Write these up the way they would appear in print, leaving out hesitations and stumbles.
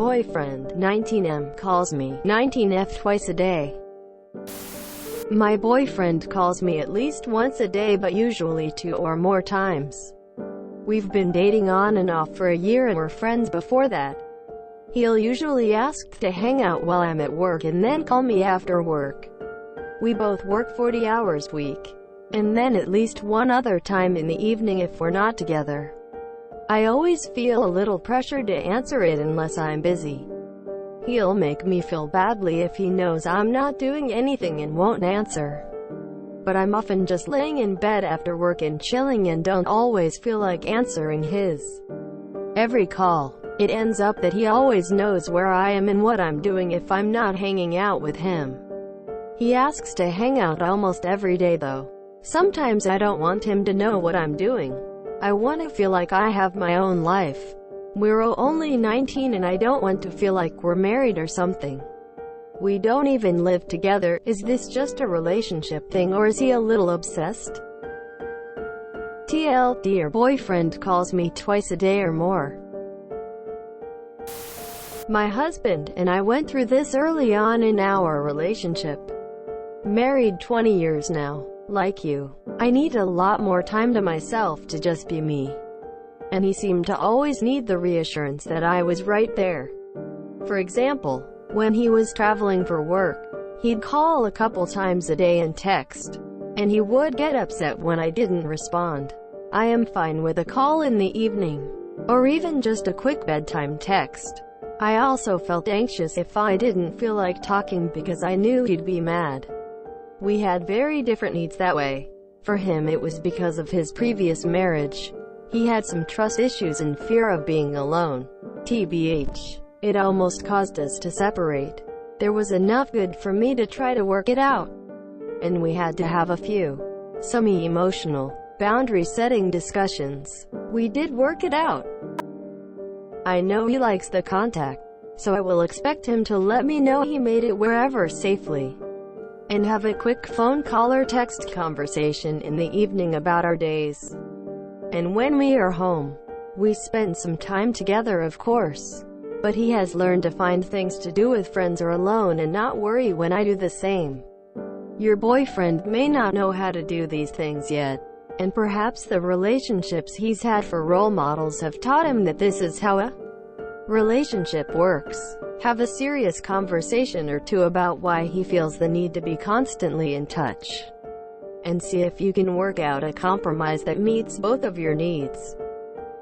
boyfriend, 19M, calls me, 19F, twice a day. My boyfriend calls me at least once a day, but usually 2 or more times. We've been dating on and off for a year and were friends before that. He'll usually ask to hang out while I'm at work and then call me after work. We both work 40 hours a week, and then at least one other time in the evening if we're not together. I always feel a little pressure to answer it unless I'm busy. He'll make me feel badly if he knows I'm not doing anything and won't answer. But I'm often just laying in bed after work and chilling and don't always feel like answering his every call. It ends up that he always knows where I am and what I'm doing if I'm not hanging out with him. He asks to hang out almost every day though. Sometimes I don't want him to know what I'm doing. I want to feel like I have my own life. We're only 19 and I don't want to feel like we're married or something. We don't even live together. Is this just a relationship thing or is he a little obsessed? TLD, your boyfriend calls me twice a day or more. My husband and I went through this early on in our relationship. Married 20 years now. Like you, I need a lot more time to myself to just be me. And he seemed to always need the reassurance that I was right there. For example, when he was traveling for work, he'd call a couple times a day and text. And he would get upset when I didn't respond. I am fine with a call in the evening, or even just a quick bedtime text. I also felt anxious if I didn't feel like talking because I knew he'd be mad. We had very different needs that way. For him it was because of his previous marriage. He had some trust issues and fear of being alone. TBH. It almost caused us to separate. There was enough good for me to try to work it out. And we had to have some emotional, boundary-setting discussions. We did work it out. I know he likes the contact, so I will expect him to let me know he made it wherever safely. And have a quick phone call or text conversation in the evening about our days. And when we are home, we spend some time together of course. But he has learned to find things to do with friends or alone and not worry when I do the same. Your boyfriend may not know how to do these things yet, and perhaps the relationships he's had for role models have taught him that this is how a relationship works. Have a serious conversation or two about why he feels the need to be constantly in touch. And see if you can work out a compromise that meets both of your needs.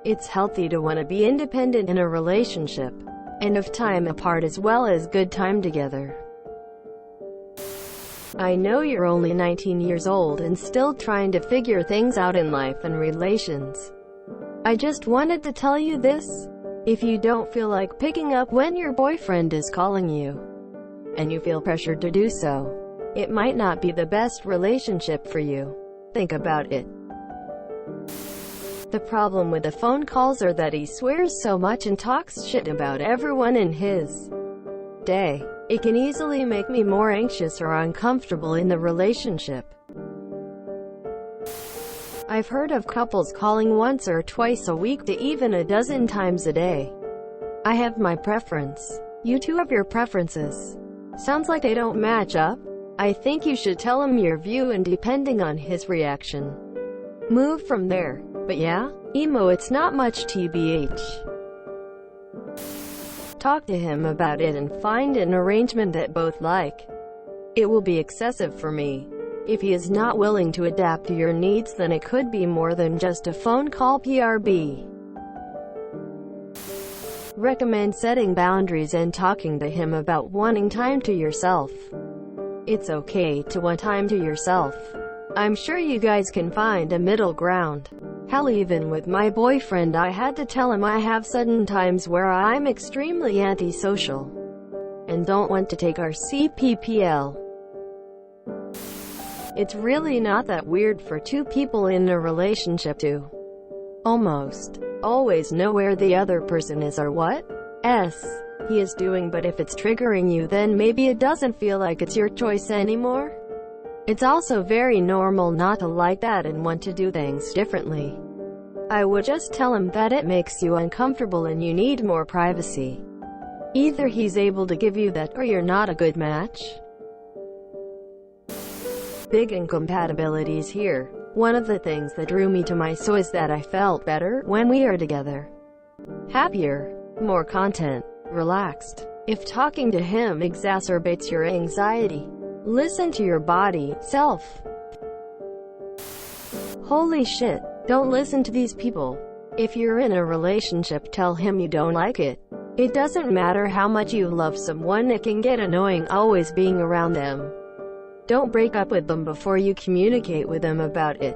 It's healthy to want to be independent in a relationship, and of time apart as well as good time together. I know you're only 19 years old and still trying to figure things out in life and relations. I just wanted to tell you this. If you don't feel like picking up when your boyfriend is calling you, and you feel pressured to do so, it might not be the best relationship for you. Think about it. The problem with the phone calls are that he swears so much and talks shit about everyone in his day. It can easily make me more anxious or uncomfortable in the relationship. I've heard of couples calling once or twice a week to even a dozen times a day. I have my preference. You two have your preferences. Sounds like they don't match up. I think you should tell him your view and depending on his reaction, move from there. But yeah, emo, it's not much TBH. Talk to him about it and find an arrangement that both like. It will be excessive for me. If he is not willing to adapt to your needs, then it could be more than just a phone call. PRB. Recommend setting boundaries and talking to him about wanting time to yourself. It's okay to want time to yourself. I'm sure you guys can find a middle ground. Hell, even with my boyfriend I had to tell him I have sudden times where I'm extremely antisocial and don't want to take our CPPL. It's really not that weird for two people in a relationship to almost always know where the other person is or what he is doing, but if it's triggering you, then maybe it doesn't feel like it's your choice anymore. It's also very normal not to like that and want to do things differently. I would just tell him that it makes you uncomfortable and you need more privacy. Either he's able to give you that or you're not a good match. Big incompatibilities here. One of the things that drew me to my so is that I felt better when we are together. Happier, more content, relaxed. If talking to him exacerbates your anxiety, listen to your body, self. Holy shit, don't listen to these people. If you're in a relationship, tell him you don't like it. It doesn't matter how much you love someone, it can get annoying always being around them. Don't break up with them before you communicate with them about it.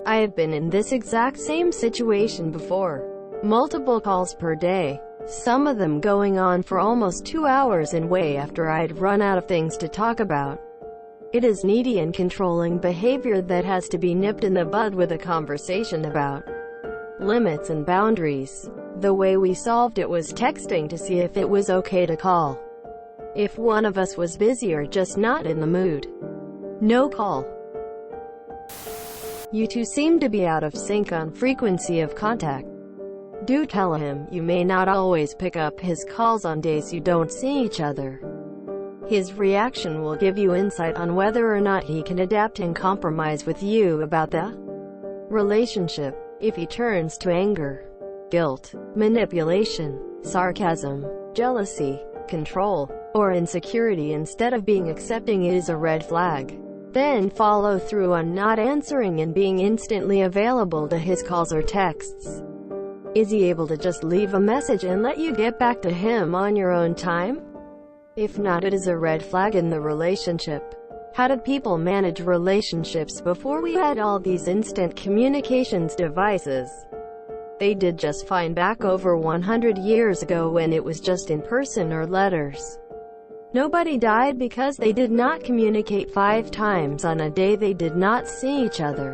I have been in this exact same situation before. Multiple calls per day, some of them going on for almost 2 hours and way after I'd run out of things to talk about. It is needy and controlling behavior that has to be nipped in the bud with a conversation about limits and boundaries. The way we solved it was texting to see if it was okay to call. If one of us was busy or just not in the mood, no call. You two seem to be out of sync on frequency of contact. Do tell him you may not always pick up his calls on days you don't see each other. His reaction will give you insight on whether or not he can adapt and compromise with you about the relationship. If he turns to anger, guilt, manipulation, sarcasm, jealousy, control, or insecurity instead of being accepting, it is a red flag. Then follow through on not answering and being instantly available to his calls or texts. Is he able to just leave a message and let you get back to him on your own time? If not, it is a red flag in the relationship. How did people manage relationships before we had all these instant communications devices? They did just fine back over 100 years ago when it was just in person or letters. Nobody died because they did not communicate 5 times on a day they did not see each other.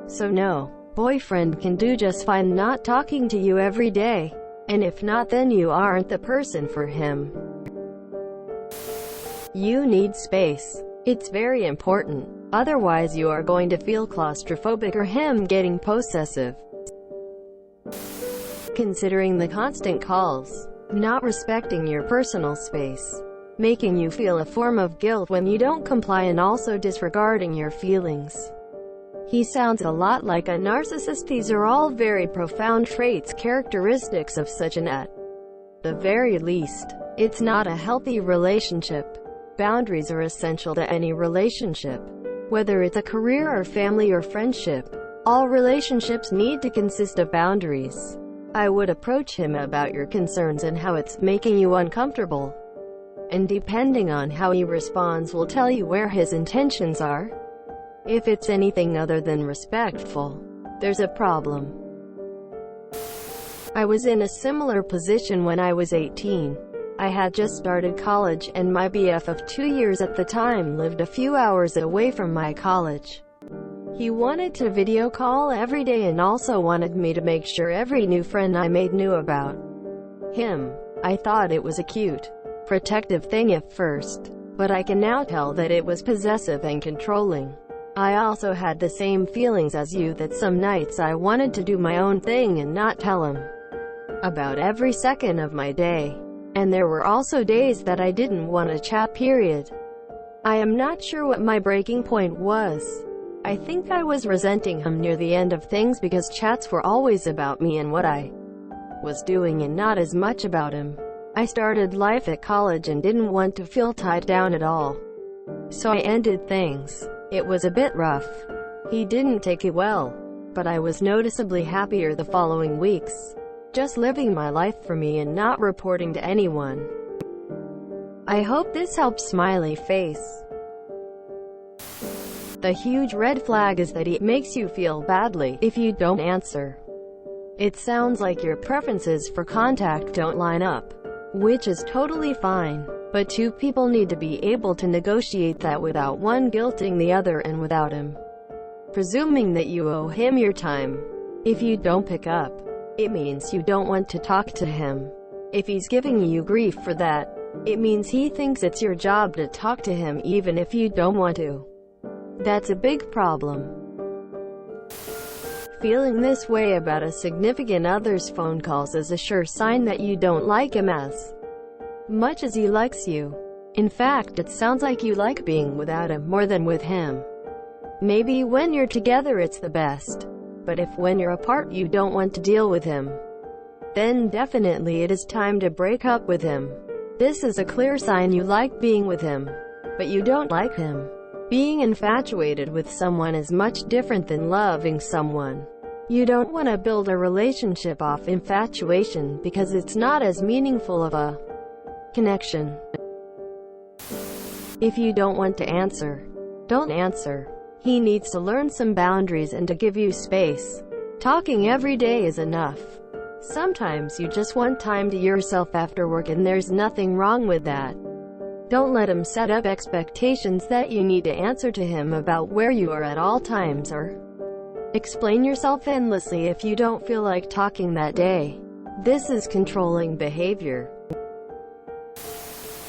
So no, boyfriend can do just fine not talking to you every day. And if not, then you aren't the person for him. You need space. It's very important. Otherwise you are going to feel claustrophobic or him getting possessive. Considering the constant calls, not respecting your personal space, making you feel a form of guilt when you don't comply, and also disregarding your feelings. He sounds a lot like a narcissist. These are all very profound traits, characteristics of such an at the very least. It's not a healthy relationship. Boundaries are essential to any relationship. Whether it's a career or family or friendship, all relationships need to consist of boundaries. I would approach him about your concerns and how it's making you uncomfortable. And depending on how he responds will tell you where his intentions are. If it's anything other than respectful, there's a problem. I was in a similar position when I was 18. I had just started college, and my BF of 2 years at the time lived a few hours away from my college. He wanted to video call every day and also wanted me to make sure every new friend I made knew about him. I thought it was a cute, protective thing at first, but I can now tell that it was possessive and controlling. I also had the same feelings as you, that some nights I wanted to do my own thing and not tell him about every second of my day. And there were also days that I didn't want to chat, period. I am not sure what my breaking point was. I think I was resenting him near the end of things because chats were always about me and what I was doing and not as much about him. I started life at college and didn't want to feel tied down at all. So I ended things. It was a bit rough. He didn't take it well, but I was noticeably happier the following weeks. Just living my life for me and not reporting to anyone. I hope this helps. Smiley face. The huge red flag is that it makes you feel badly if you don't answer. It sounds like your preferences for contact don't line up, which is totally fine. But two people need to be able to negotiate that without one guilting the other and without him presuming that you owe him your time. If you don't pick up, it means you don't want to talk to him. If he's giving you grief for that, it means he thinks it's your job to talk to him even if you don't want to. That's a big problem. Feeling this way about a significant other's phone calls is a sure sign that you don't like him as much as he likes you. In fact, it sounds like you like being without him more than with him. Maybe when you're together it's the best. But if when you're apart you don't want to deal with him, then definitely it is time to break up with him. This is a clear sign you like being with him, but you don't like him. Being infatuated with someone is much different than loving someone. You don't want to build a relationship off infatuation because it's not as meaningful of a connection. If you don't want to answer, don't answer. He needs to learn some boundaries and to give you space. Talking every day is enough. Sometimes you just want time to yourself after work, and there's nothing wrong with that. Don't let him set up expectations that you need to answer to him about where you are at all times, or explain yourself endlessly if you don't feel like talking that day. This is controlling behavior.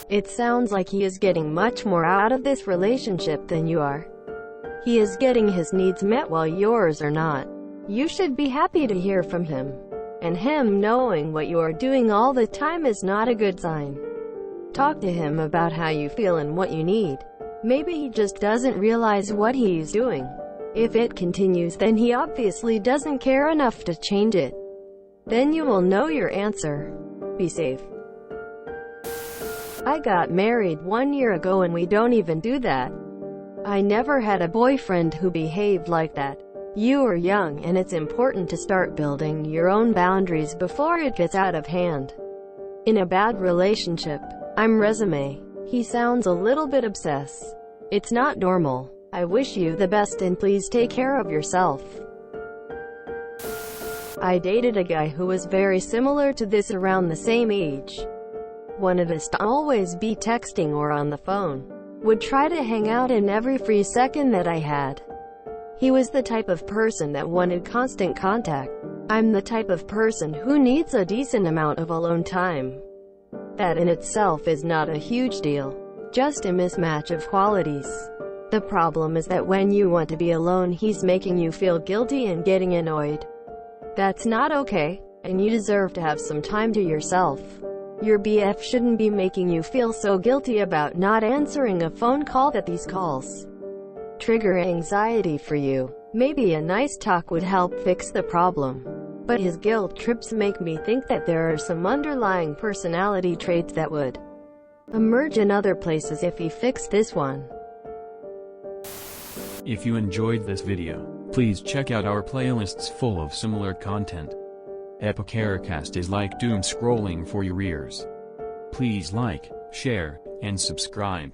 It sounds like he is getting much more out of this relationship than you are. He is getting his needs met while yours are not. You should be happy to hear from him. And him knowing what you are doing all the time is not a good sign. Talk to him about how you feel and what you need. Maybe he just doesn't realize what he's doing. If it continues, then he obviously doesn't care enough to change it. Then you will know your answer. Be safe. I got married 1 year ago and we don't even do that. I never had a boyfriend who behaved like that. You are young and it's important to start building your own boundaries before it gets out of hand. In a bad relationship, I'm resume. He sounds a little bit obsessed. It's not normal. I wish you the best and please take care of yourself. I dated a guy who was very similar to this, around the same age. Wanted us to always be texting or on the phone. Would try to hang out in every free second that I had. He was the type of person that wanted constant contact. I'm the type of person who needs a decent amount of alone time. That in itself is not a huge deal. Just a mismatch of qualities. The problem is that when you want to be alone, he's making you feel guilty and getting annoyed. That's not okay, and you deserve to have some time to yourself. Your BF shouldn't be making you feel so guilty about not answering a phone call that these calls trigger anxiety for you. Maybe a nice talk would help fix the problem. But his guilt trips make me think that there are some underlying personality traits that would emerge in other places if he fixed this one. If you enjoyed this video, please check out our playlists full of similar content. Epicaricast is like doom scrolling for your ears. Please like, share, and subscribe.